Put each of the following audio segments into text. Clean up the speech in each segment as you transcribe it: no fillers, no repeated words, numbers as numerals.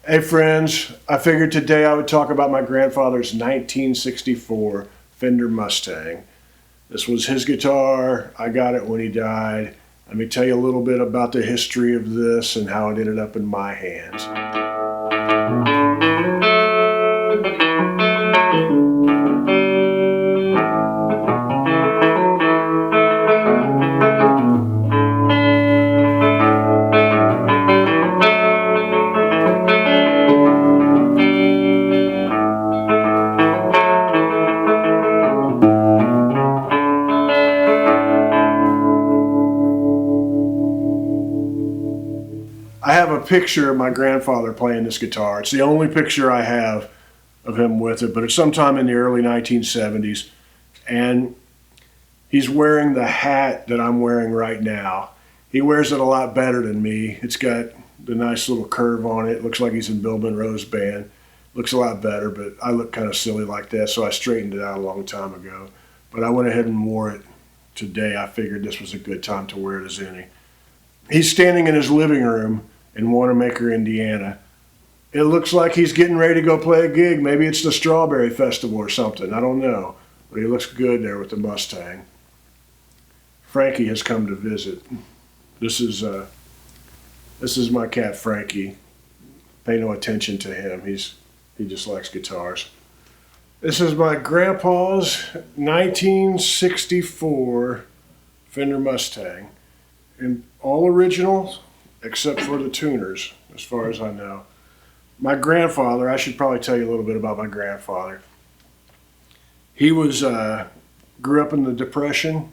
Hey friends, I figured today I would talk about my grandfather's 1964 Fender Mustang. This was his guitar. I got it when he died. Let me tell you a little bit about the history of this and how it ended up in my hands. I have a picture of my grandfather playing this guitar. It's the only picture I have of him with it, but it's sometime in the early 1970s. And he's wearing the hat that I'm wearing right now. He wears it a lot better than me. It's got the nice little curve on it. Looks like he's in Bill Monroe's band. Looks a lot better, but I look kind of silly like that, so I straightened it out a long time ago. But I went ahead and wore it today. I figured this was a good time to wear it as any. He's standing in his living room in Wanamaker, Indiana. It looks like he's getting ready to go play a gig. Maybe it's the Strawberry Festival or something. I don't know. But he looks good there with the Mustang. Frankie has come to visit. This is my cat Frankie. Pay no attention to him. He just likes guitars. This is my grandpa's 1964 Fender Mustang. And all original except for the tuners, as far as I know. My grandfather, I should probably tell you a little bit about my grandfather. He grew up in the Depression,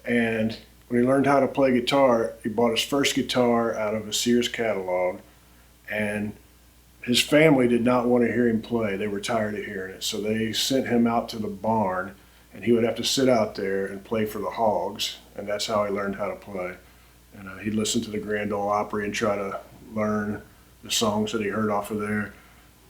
and when he learned how to play guitar, he bought his first guitar out of a Sears catalog, and his family did not want to hear him play. They were tired of hearing it, so they sent him out to the barn, and he would have to sit out there and play for the hogs, and that's how he learned how to play. And he'd listen to the Grand Ole Opry and try to learn the songs that he heard off of there.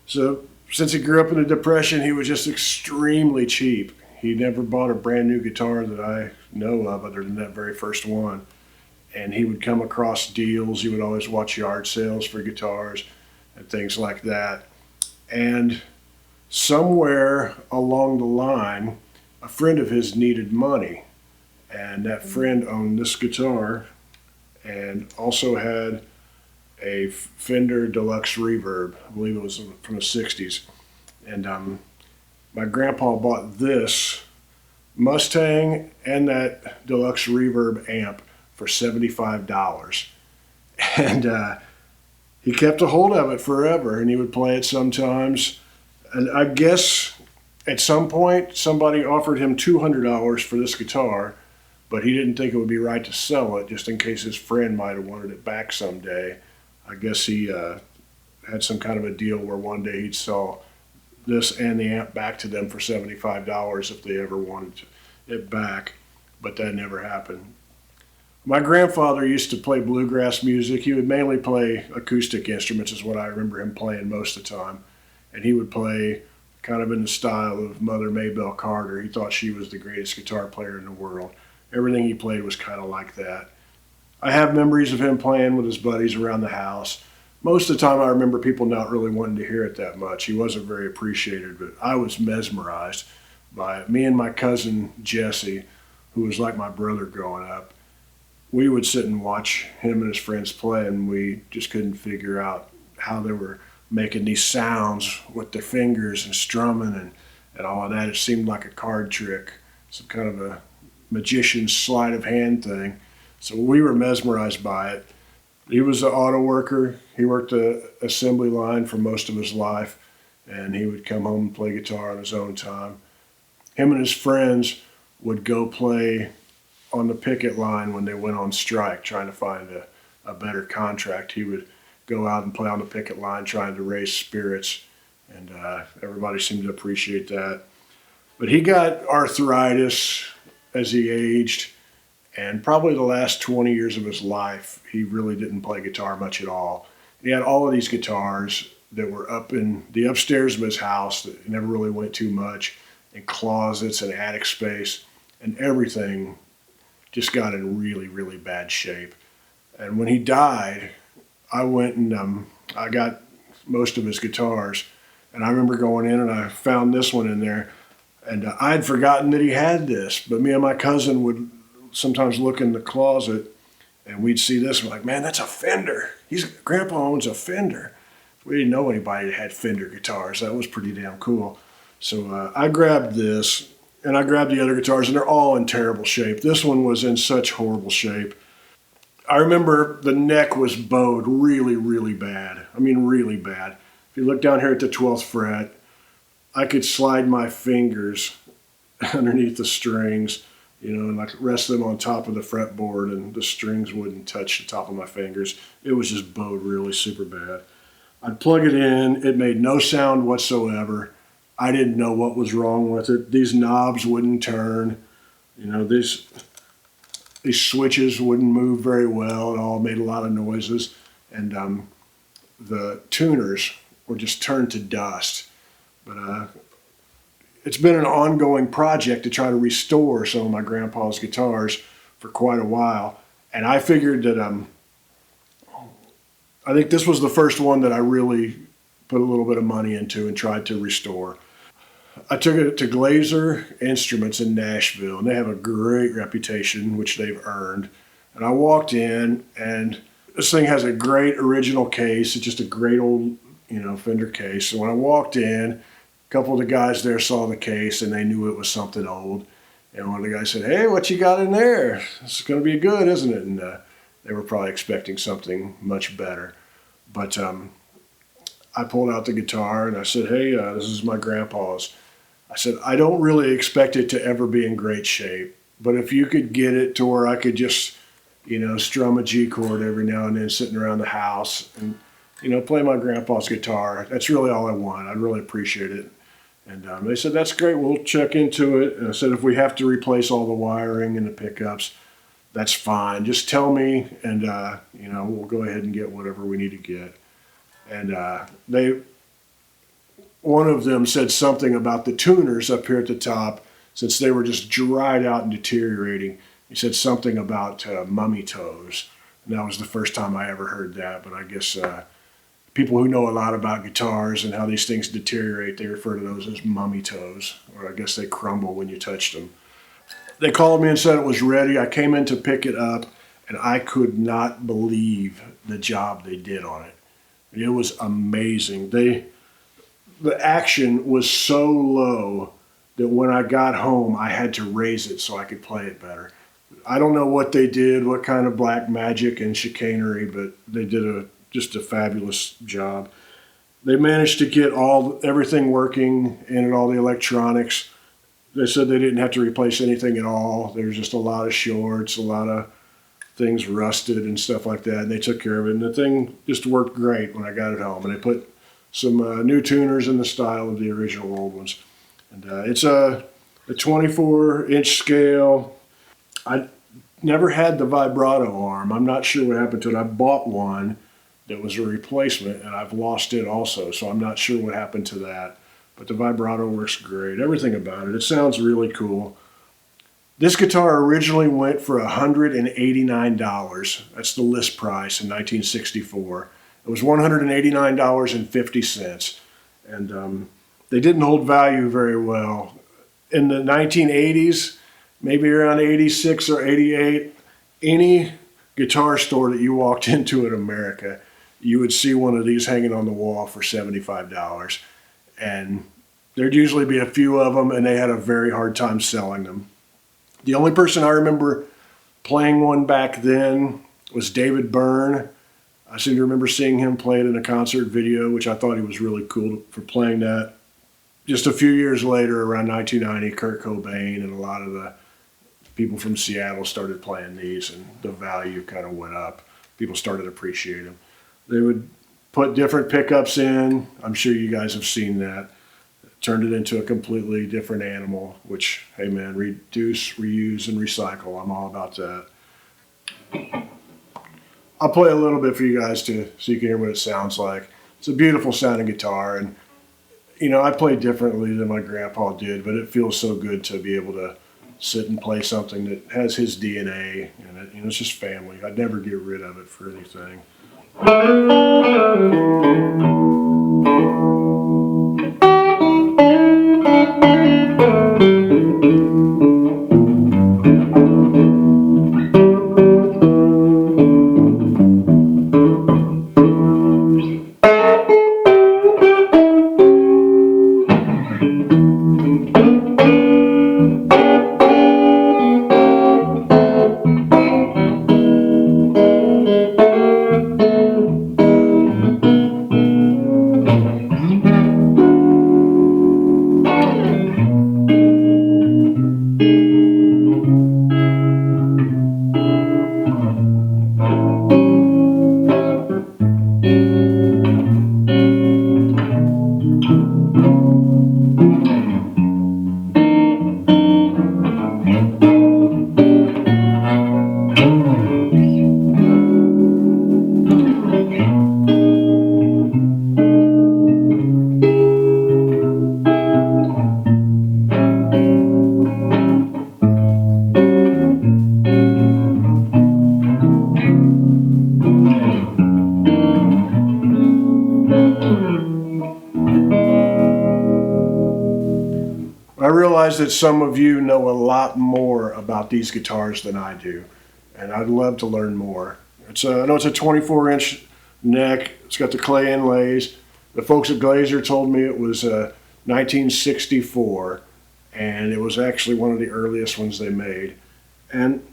So since he grew up in the Depression, he was just extremely cheap. He never bought a brand new guitar that I know of other than that very first one. And he would come across deals. He would always watch yard sales for guitars and things like that. And somewhere along the line, a friend of his needed money. And that friend owned this guitar and also had a Fender Deluxe Reverb. I believe it was from the 60s. And my grandpa bought this Mustang and that Deluxe Reverb amp for $75. And he kept a hold of it forever, and he would play it sometimes. And I guess at some point somebody offered him $200 for this guitar, but he didn't think it would be right to sell it just in case his friend might have wanted it back someday. I guess he had some kind of a deal where one day he'd sell this and the amp back to them for $75 if they ever wanted it back, but that never happened. My grandfather used to play bluegrass music. He would mainly play acoustic instruments is what I remember him playing most of the time. And he would play kind of in the style of Mother Maybelle Carter. He thought she was the greatest guitar player in the world. Everything he played was kind of like that. I have memories of him playing with his buddies around the house. Most of the time I remember people not really wanting to hear it that much. He wasn't very appreciated, but I was mesmerized by it. Me and my cousin Jesse, who was like my brother growing up, we would sit and watch him and his friends play, and we just couldn't figure out how they were making these sounds with their fingers and strumming and all of that. It seemed like a card trick, some kind of a magician's sleight of hand thing. So we were mesmerized by it. He was an auto worker. He worked the assembly line for most of his life, and he would come home and play guitar on his own time. Him and his friends would go play on the picket line when they went on strike, trying to find a better contract. He would go out and play on the picket line, trying to raise spirits, and everybody seemed to appreciate that. But he got arthritis as he aged, and probably the last 20 years of his life, he really didn't play guitar much at all. He had all of these guitars that were up in the upstairs of his house that never really went too much, in closets and attic space, and everything just got in really, really bad shape. And when he died, I went and I got most of his guitars. And I remember going in and I found this one in there, and I had forgotten that he had this. But me and my cousin would sometimes look in the closet, and we'd see this. We're like, man, that's a Fender. Grandpa owns a Fender. We didn't know anybody that had Fender guitars. That was pretty damn cool. So I grabbed this, and I grabbed the other guitars, and they're all in terrible shape. This one was in such horrible shape. I remember the neck was bowed really, really bad. I mean, really bad. If you look down here at the 12th fret, I could slide my fingers underneath the strings, and like rest them on top of the fretboard, and the strings wouldn't touch the top of my fingers. It was just bowed really super bad. I'd plug it in. It made no sound whatsoever. I didn't know what was wrong with it. These knobs wouldn't turn. These switches wouldn't move very well. It all made a lot of noises. And the tuners were just turned to dust. But it's been an ongoing project to try to restore some of my grandpa's guitars for quite a while. And I figured that I think this was the first one that I really put a little bit of money into and tried to restore. I took it to Glaser Instruments in Nashville, and they have a great reputation, which they've earned. And I walked in, and this thing has a great original case. It's just a great old, Fender case. So when I walked in, a couple of the guys there saw the case, and they knew it was something old. And one of the guys said, "Hey, what you got in there? This is going to be good, isn't it?" And they were probably expecting something much better. But I pulled out the guitar, and I said, "Hey, this is my grandpa's." I said, "I don't really expect it to ever be in great shape, but if you could get it to where I could just, strum a G chord every now and then sitting around the house and, play my grandpa's guitar, that's really all I want. I'd really appreciate it." And they said, "That's great. We'll check into it." And I said, "If we have to replace all the wiring and the pickups, that's fine. Just tell me, and, we'll go ahead and get whatever we need to get." And one of them said something about the tuners up here at the top, since they were just dried out and deteriorating. He said something about mummy toes. And that was the first time I ever heard that. But I guess people who know a lot about guitars and how these things deteriorate, they refer to those as mummy toes, or I guess they crumble when you touch them. They called me and said it was ready. I came in to pick it up, and I could not believe the job they did on it. It was amazing. The action was so low that when I got home, I had to raise it so I could play it better. I don't know what they did, what kind of black magic and chicanery, but they did just a fabulous job. They managed to get everything working and all the electronics. They said they didn't have to replace anything at all. There was just a lot of shorts, a lot of things rusted and stuff like that. And they took care of it, and the thing just worked great when I got it home. And they put some new tuners in the style of the original old ones. And it's a 24-inch scale. I never had the vibrato arm. I'm not sure what happened to it. I bought one that was a replacement, and I've lost it also, so I'm not sure what happened to that. But the vibrato works great. Everything about it. It sounds really cool. This guitar originally went for $189. That's the list price in 1964. It was $189.50. And they didn't hold value very well. In the 1980s, maybe around 86 or 88, any guitar store that you walked into in America, you would see one of these hanging on the wall for $75. And there'd usually be a few of them, and they had a very hard time selling them. The only person I remember playing one back then was David Byrne. I seem to remember seeing him play it in a concert video, which I thought he was really cool for playing that. Just a few years later, around 1990, Kurt Cobain and a lot of the people from Seattle started playing these, and the value kind of went up. People started appreciating them. They would put different pickups in. I'm sure you guys have seen that. Turned it into a completely different animal, which, hey man, reduce, reuse, and recycle. I'm all about that. I'll play a little bit for you guys so you can hear what it sounds like. It's a beautiful sounding guitar, and I play differently than my grandpa did, but it feels so good to be able to sit and play something that has his DNA in it. It's just family. I'd never get rid of it for anything. realize that some of you know a lot more about these guitars than I do, and I'd love to learn more. I know it's a 24-inch neck. It's got the clay inlays. The folks at Glaser told me it was 1964, and it was actually one of the earliest ones they made. And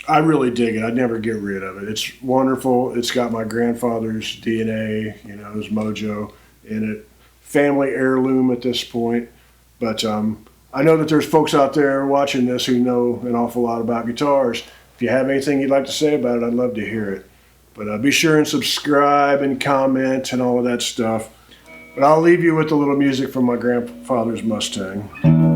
I really dig it. I'd never get rid of it. It's wonderful. It's got my grandfather's DNA, his mojo in it. Family heirloom at this point. But I know that there's folks out there watching this who know an awful lot about guitars. If you have anything you'd like to say about it, I'd love to hear it. But be sure and subscribe and comment and all of that stuff. But I'll leave you with a little music from my grandfather's Mustang.